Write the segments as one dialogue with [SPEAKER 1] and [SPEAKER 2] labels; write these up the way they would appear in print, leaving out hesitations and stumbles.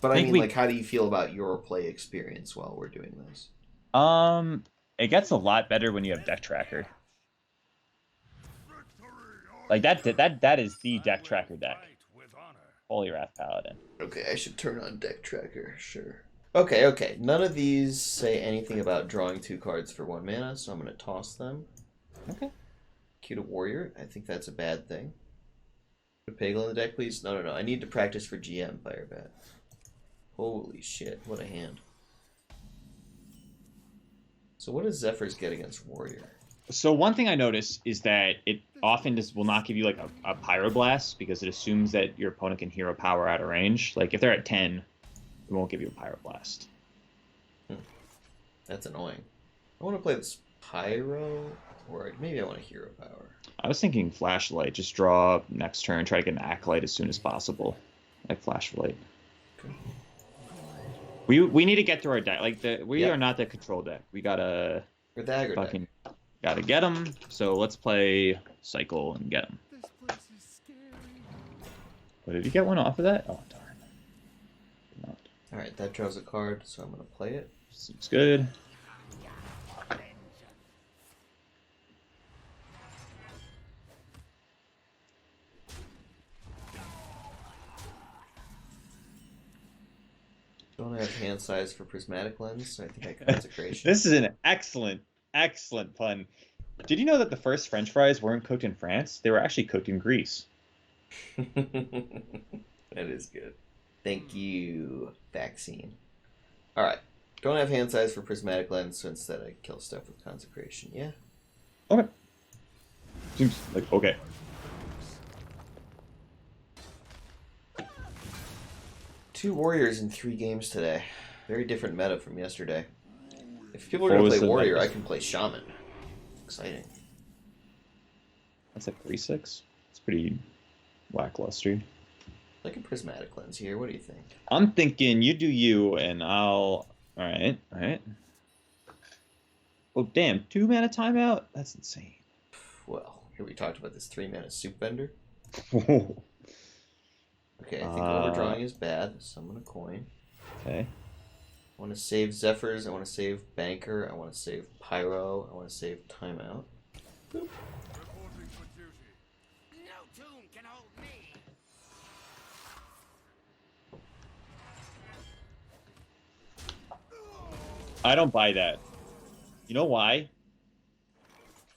[SPEAKER 1] But I
[SPEAKER 2] think
[SPEAKER 1] mean,
[SPEAKER 2] we
[SPEAKER 1] like, how do you feel about your play experience while we're doing this?
[SPEAKER 2] it gets a lot better when you have deck tracker. Like that is the deck tracker deck. Holy Wrath Paladin.
[SPEAKER 1] Okay, I should turn on deck tracker. Sure. Okay, okay. None of these say anything about drawing 2 cards for 1 mana, so I'm gonna toss them.
[SPEAKER 2] Okay.
[SPEAKER 1] Cute a warrior. I think that's a bad thing. Put Pagel in the deck, please. No, no, no. I need to practice for GM Firebat. Holy shit! What a hand. So what does Zephyrs get against warrior?
[SPEAKER 2] So one thing I notice is that it often will not give you like a Pyroblast because it assumes that your opponent can hero power out of range. Like if they're at 10, it won't give you a Pyroblast.
[SPEAKER 1] That's annoying. I want to play this Pyro, or maybe I want a hero power.
[SPEAKER 2] I was thinking Flashlight. Just draw next turn, try to get an Acolyte as soon as possible. Like Flashlight.
[SPEAKER 1] Okay.
[SPEAKER 2] We need to get through our deck. Like we
[SPEAKER 1] Yep.
[SPEAKER 2] are not the control deck. We gotta
[SPEAKER 1] Or the aggro
[SPEAKER 2] fucking
[SPEAKER 1] deck.
[SPEAKER 2] gotta get them. So let's play Cycle and get them.
[SPEAKER 3] This place is scary.
[SPEAKER 2] But did you get one off of that? Oh darn. Not.
[SPEAKER 1] Alright, that draws a card, so I'm going to play it.
[SPEAKER 2] Seems good.
[SPEAKER 1] Don't have hand size for prismatic lens, so I think I consecration.
[SPEAKER 2] This is an excellent, excellent pun. Did you know that the first French fries weren't cooked in France? They were actually cooked in Greece.
[SPEAKER 1] That is good. Thank you, vaccine. Alright. Don't have hand size for prismatic lens, so instead I kill stuff with consecration. Yeah.
[SPEAKER 2] Okay. Seems like okay.
[SPEAKER 1] Two warriors in 3 games today. Very different meta from yesterday. If people are going to play warrior, I can play shaman. Exciting.
[SPEAKER 2] That's a 3/6. It's pretty lackluster.
[SPEAKER 1] Like a prismatic lens here. What do you think?
[SPEAKER 2] I'm thinking you do you, and I'll. All right, all right. Oh damn! 2 mana timeout. That's insane.
[SPEAKER 1] Well, here we talked about this 3-mana soup vendor.
[SPEAKER 2] Okay.
[SPEAKER 1] Okay, I think overdrawing is bad. Summon a coin.
[SPEAKER 2] Okay.
[SPEAKER 1] I want to save Zephyrs. I want to save Banker. I want to save Pyro. I want to save Timeout. Boop.
[SPEAKER 3] Reporting for duty.
[SPEAKER 4] No tomb can hold me.
[SPEAKER 2] I don't buy that. You know why?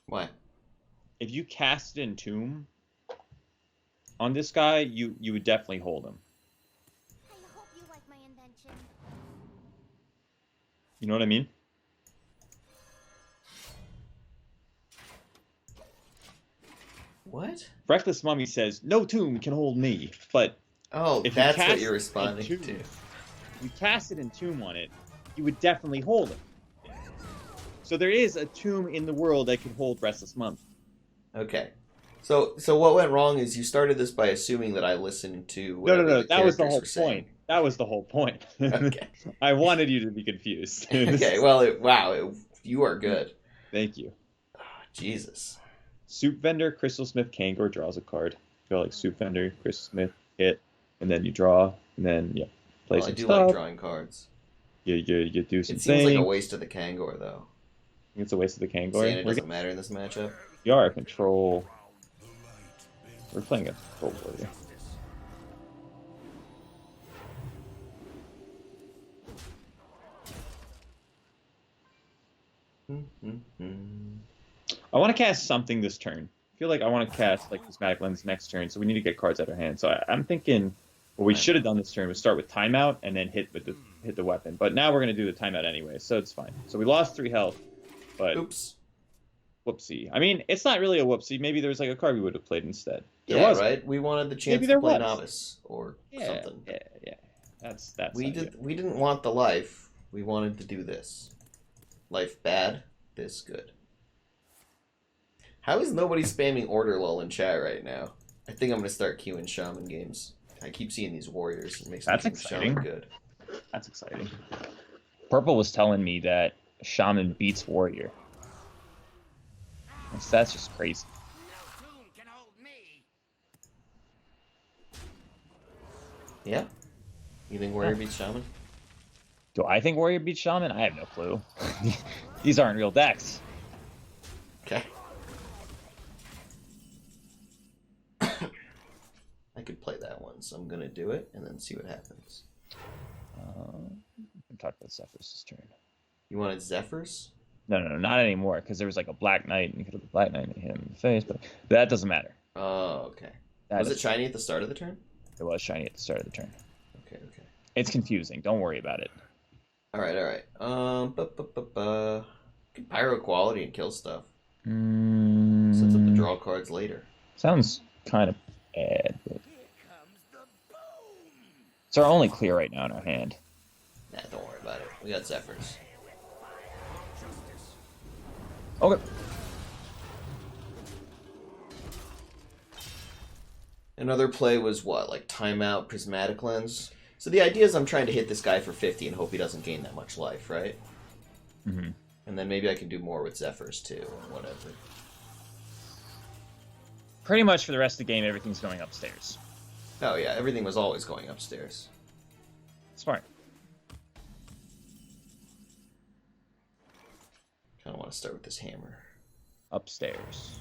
[SPEAKER 1] Why?
[SPEAKER 2] If you cast Entomb on this guy, you would definitely hold him.
[SPEAKER 5] I hope you like my invention.
[SPEAKER 2] You know what I mean?
[SPEAKER 1] What?
[SPEAKER 2] Reckless Mummy says, no tomb can hold me. But
[SPEAKER 1] Oh,
[SPEAKER 2] if
[SPEAKER 1] that's
[SPEAKER 2] you
[SPEAKER 1] what
[SPEAKER 2] cast
[SPEAKER 1] you're responding
[SPEAKER 2] Entomb,
[SPEAKER 1] to.
[SPEAKER 2] if you casted Entomb on it, you would definitely hold him. So there is a tomb in the world that could hold Restless Mummy.
[SPEAKER 1] Okay. So what went wrong is you started this by assuming that I listened to
[SPEAKER 2] No,
[SPEAKER 1] whatever
[SPEAKER 2] no, no.
[SPEAKER 1] the
[SPEAKER 2] That was the
[SPEAKER 1] characters
[SPEAKER 2] whole
[SPEAKER 1] were saying.
[SPEAKER 2] point. That was the whole point.
[SPEAKER 1] Okay.
[SPEAKER 2] I wanted you to be confused.
[SPEAKER 1] Okay, well, wow, you are good.
[SPEAKER 2] Thank you.
[SPEAKER 1] Oh, Jesus.
[SPEAKER 2] Soup Vendor, Crystal Smith, Kangor draws a card. Go like Soup Vendor, Crystal Smith, hit, and then you draw, and then yeah, play
[SPEAKER 1] Well, I
[SPEAKER 2] some
[SPEAKER 1] do
[SPEAKER 2] stuff.
[SPEAKER 1] like drawing cards.
[SPEAKER 2] You do some
[SPEAKER 1] It seems like a
[SPEAKER 2] things.
[SPEAKER 1] waste of the Kangor, though.
[SPEAKER 2] It's a waste of the
[SPEAKER 1] Saying
[SPEAKER 2] Kangor.
[SPEAKER 1] it doesn't matter in this matchup.
[SPEAKER 2] We are a control. We're playing a control warrior. I want to cast something this turn. I feel like I want to cast like Prismatic Lens next turn, so we need to get cards out of our hand. So I'm thinking what we should have done this turn was start with timeout and then hit the weapon. But now we're gonna do the timeout anyway, so it's fine. So we lost 3 health, but
[SPEAKER 1] Oops.
[SPEAKER 2] whoopsie. I mean, it's not really a whoopsie. Maybe there's like a card we would have played instead. There
[SPEAKER 1] Yeah,
[SPEAKER 2] was.
[SPEAKER 1] right. We wanted the chance
[SPEAKER 2] Maybe
[SPEAKER 1] to
[SPEAKER 2] there
[SPEAKER 1] play
[SPEAKER 2] was.
[SPEAKER 1] novice or
[SPEAKER 2] Yeah,
[SPEAKER 1] something.
[SPEAKER 2] yeah. That's
[SPEAKER 1] We
[SPEAKER 2] not
[SPEAKER 1] did.
[SPEAKER 2] good.
[SPEAKER 1] We didn't want the life. We wanted to do this. Life bad. This good. How is nobody spamming Order Lull in chat right now? I think I'm gonna start queuing Shaman games. I keep seeing these warriors. It makes me
[SPEAKER 2] That's
[SPEAKER 1] think
[SPEAKER 2] exciting.
[SPEAKER 1] Shaman good.
[SPEAKER 2] That's exciting. Purple was telling me that Shaman beats Warrior. That's just crazy.
[SPEAKER 4] No tomb can hold me.
[SPEAKER 1] Yeah. You think Warrior beats Shaman?
[SPEAKER 2] Do I think Warrior beats Shaman? I have no clue. These aren't real decks.
[SPEAKER 1] Okay. I could play that one, so I'm gonna do it and then see what happens.
[SPEAKER 2] We talked about Zephyrus' turn.
[SPEAKER 1] You wanted Zephyrs?
[SPEAKER 2] No, not anymore, because there was like a Black Knight, and you could have the Black Knight and hit him in the face, but that doesn't matter.
[SPEAKER 1] Oh, okay.
[SPEAKER 2] That
[SPEAKER 1] Was it
[SPEAKER 2] is-
[SPEAKER 1] shiny at the start of the turn?
[SPEAKER 2] It was shiny at the start of the turn.
[SPEAKER 1] Okay.
[SPEAKER 2] It's confusing. Don't worry about it.
[SPEAKER 1] All right. Could pyro quality and kill stuff. Sets up the draw cards later.
[SPEAKER 2] Sounds kind of bad, but it's our only clear right now in our hand.
[SPEAKER 1] Nah, don't worry about it. We got Zephyrs.
[SPEAKER 2] Okay.
[SPEAKER 1] Another play was what, like timeout, prismatic lens. So the idea is I'm trying to hit this guy for 50 and hope he doesn't gain that much life, right?
[SPEAKER 2] Mm-hmm.
[SPEAKER 1] And then maybe I can do more with Zephyrs too, or whatever.
[SPEAKER 2] Pretty much for the rest of the game, everything's going upstairs.
[SPEAKER 1] Oh yeah, everything was always going upstairs.
[SPEAKER 2] Smart.
[SPEAKER 1] Kind of want to start with this hammer.
[SPEAKER 2] Upstairs.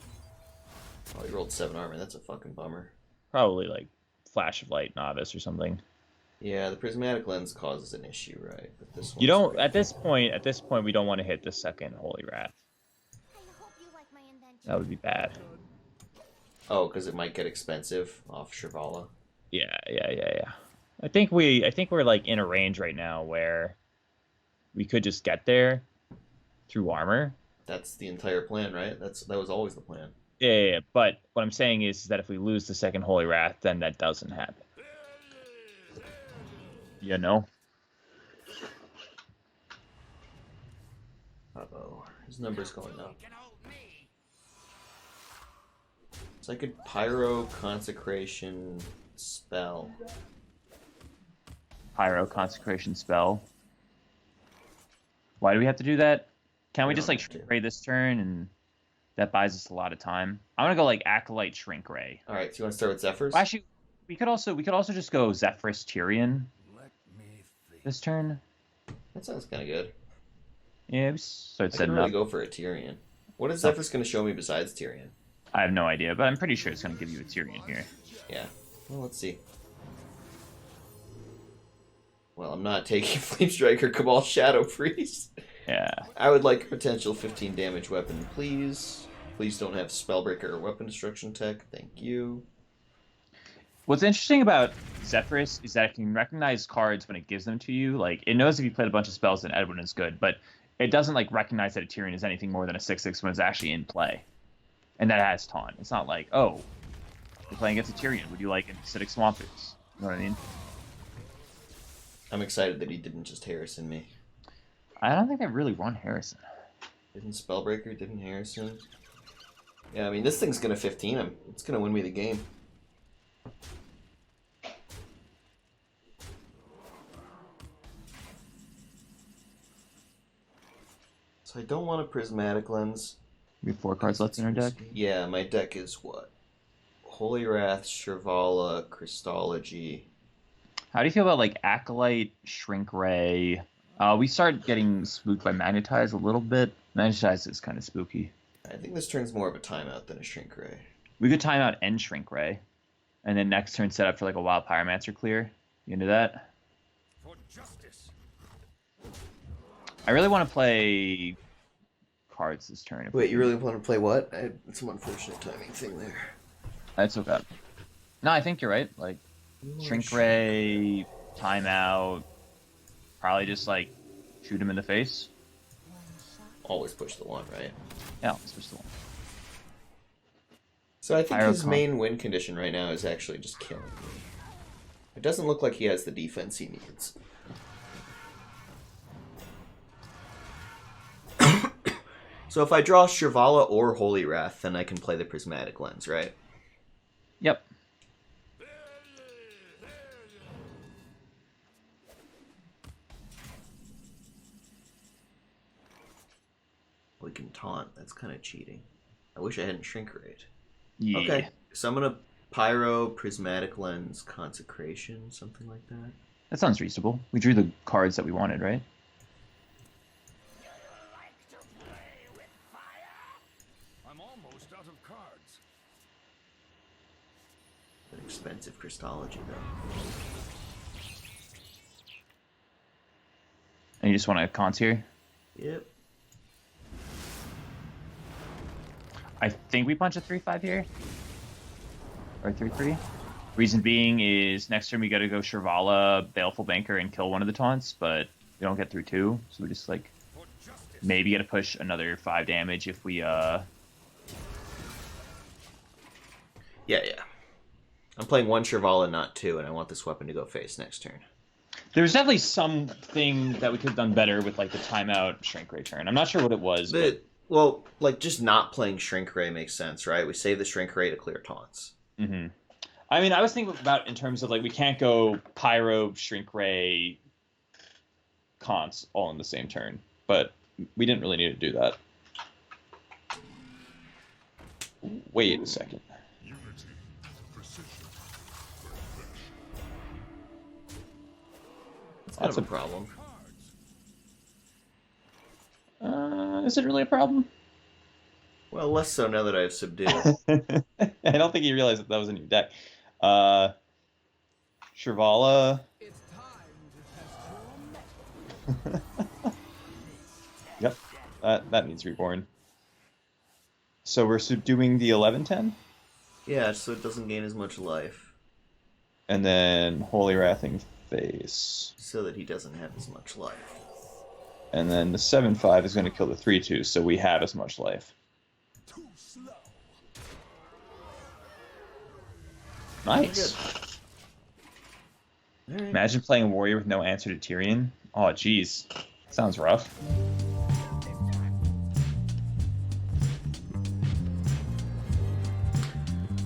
[SPEAKER 1] Oh, he rolled 7 armor. That's a fucking bummer.
[SPEAKER 2] Probably like Flash of Light Novice or something.
[SPEAKER 1] Yeah, the prismatic lens causes an issue, right? But this
[SPEAKER 2] You
[SPEAKER 1] one's
[SPEAKER 2] don't at this point we don't want to hit the second Holy Wrath.
[SPEAKER 5] I hope you like my invention.
[SPEAKER 2] That would be bad.
[SPEAKER 1] Oh, because it might get expensive off Shivala.
[SPEAKER 2] Yeah. I think we're like in a range right now where we could just get there through armor.
[SPEAKER 1] That's the entire plan, right? That was always the plan.
[SPEAKER 2] Yeah. But what I'm saying is that if we lose the second Holy Wrath, then that doesn't happen. You know?
[SPEAKER 1] Uh-oh. His number's going up.
[SPEAKER 4] Can hold me.
[SPEAKER 1] So I could Pyro, Consecration, Spell.
[SPEAKER 2] Pyro Consecration spell. Why do we have to do that? Can't we
[SPEAKER 1] We
[SPEAKER 2] just
[SPEAKER 1] don't
[SPEAKER 2] like
[SPEAKER 1] have to.
[SPEAKER 2] Shrink Ray this turn and that buys us a lot of time? I want to go like Acolyte Shrink Ray.
[SPEAKER 1] Alright, so you want to start with Zephyrs?
[SPEAKER 2] Well, actually, we could also just go Zephyrus Tirion
[SPEAKER 3] Let me think.
[SPEAKER 2] this turn.
[SPEAKER 1] That sounds kind of good.
[SPEAKER 2] Yeah, we start
[SPEAKER 1] I could
[SPEAKER 2] setting
[SPEAKER 1] really
[SPEAKER 2] up.
[SPEAKER 1] go for a Tyrion. What is Zephyrus going to show me besides Tyrion?
[SPEAKER 2] I have no idea, but I'm pretty sure it's going to give you a Tirion here.
[SPEAKER 1] Yeah. Well, let's see. Well, I'm not taking Flame Striker, Cabal, Shadow Priest.
[SPEAKER 2] Yeah.
[SPEAKER 1] I would like a potential 15 damage weapon, please. Please don't have Spellbreaker or Weapon Destruction tech. Thank you.
[SPEAKER 2] What's interesting about Zephyrus is that it can recognize cards when it gives them to you. Like, it knows if you played a bunch of spells, then Edwin is good, but it doesn't, like, recognize that a Tyrion is anything more than a 6/6 when it's actually in play. And that has taunt. It's not like, oh, you're playing against a Tyrion. Would you like an acidic Swampers? You know what I mean?
[SPEAKER 1] I'm excited that he didn't just Harrison me.
[SPEAKER 2] I don't think I really want Harrison.
[SPEAKER 1] Didn't Spellbreaker, didn't Harrison. Yeah, I mean, this thing's going to 15 him. It's going to win me the game. So I don't want a Prismatic Lens.
[SPEAKER 2] We have 4 cards left in our deck.
[SPEAKER 1] Yeah, my deck is what? Holy Wrath, Shrivala, Christology.
[SPEAKER 2] How do you feel about, like, Acolyte, Shrink Ray? We start getting spooked by Magnetize a little bit. Magnetize is kind of spooky.
[SPEAKER 1] I think this turn's more of a timeout than a Shrink Ray.
[SPEAKER 2] We could time out and Shrink Ray. And then next turn set up for, like, a Wild Pyromancer clear. You into that?
[SPEAKER 3] For justice.
[SPEAKER 2] I really want to play cards this turn.
[SPEAKER 1] Wait, you really want to play what? I had some unfortunate timing thing there.
[SPEAKER 2] That's okay. No, I think you're right. Like, Shrink Ray, timeout, probably just, like, shoot him in the face.
[SPEAKER 1] Always push the one, right?
[SPEAKER 2] Yeah, let's push the one.
[SPEAKER 1] So I think his
[SPEAKER 2] Pyrocon.
[SPEAKER 1] main win condition right now is actually just killing me. It doesn't look like he has the defense he needs. So if I draw Shrivala or Holy Wrath, then I can play the Prismatic Lens, right?
[SPEAKER 2] Yep.
[SPEAKER 1] We can taunt. That's kind of cheating. I wish I hadn't Shrink Rate.
[SPEAKER 2] Yeah.
[SPEAKER 1] Okay, so I'm gonna Pyro, Prismatic Lens, Consecration, something like that.
[SPEAKER 2] That sounds reasonable. We drew the cards that we wanted, right?
[SPEAKER 3] I'm almost out of cards.
[SPEAKER 1] An expensive Christology, though.
[SPEAKER 2] And you just want to cons here?
[SPEAKER 1] Yep.
[SPEAKER 2] I think we punch a 3/5 here. Or 3/3. Reason being is next turn we gotta go Shirvala, Baleful Banker, and kill one of the taunts, but we don't get through 2, so we just like
[SPEAKER 3] For justice.
[SPEAKER 2] maybe gotta push another 5 damage if we
[SPEAKER 1] Yeah. I'm playing 1 Shirvala, not 2, and I want this weapon to go face next turn.
[SPEAKER 2] There's definitely something that we could have done better with like the timeout Shrink Ray turn. I'm not sure what it was, but
[SPEAKER 1] Well, like, just not playing Shrink Ray makes sense, right? We save the Shrink Ray to clear taunts.
[SPEAKER 2] mm-hmm. I mean, I was thinking about in terms of like we can't go Pyro, Shrink Ray, Cons all in the same turn, but we didn't really need to do that. Wait a second.
[SPEAKER 1] That's a problem.
[SPEAKER 2] Is it really a problem?
[SPEAKER 1] Well, less so now that I have Subdue.
[SPEAKER 2] I don't think you realized that was in your deck. Shirvala.
[SPEAKER 3] It's time to test your
[SPEAKER 2] Yep, that needs reborn. So we're subduing the 11/10,
[SPEAKER 1] Yeah, so it doesn't gain as much life.
[SPEAKER 2] and then Holy Wrathing Face,
[SPEAKER 1] So that he doesn't have as much life.
[SPEAKER 2] and then the 7/5 is going to kill the 3/2, so we have as much life.
[SPEAKER 3] too slow.
[SPEAKER 2] Nice.
[SPEAKER 1] Alright.
[SPEAKER 2] Imagine playing a warrior with no answer to Tirion. Oh, jeez, sounds rough.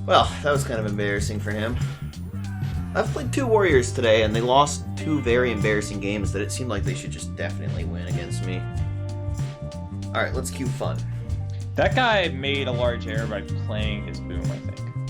[SPEAKER 1] Well, that was kind of embarrassing for him. I've played 2 warriors today, and they lost 2 very embarrassing games that it seemed like they should just definitely win against me. Alright, let's cue fun.
[SPEAKER 2] That guy made a large error by playing his boom, I think.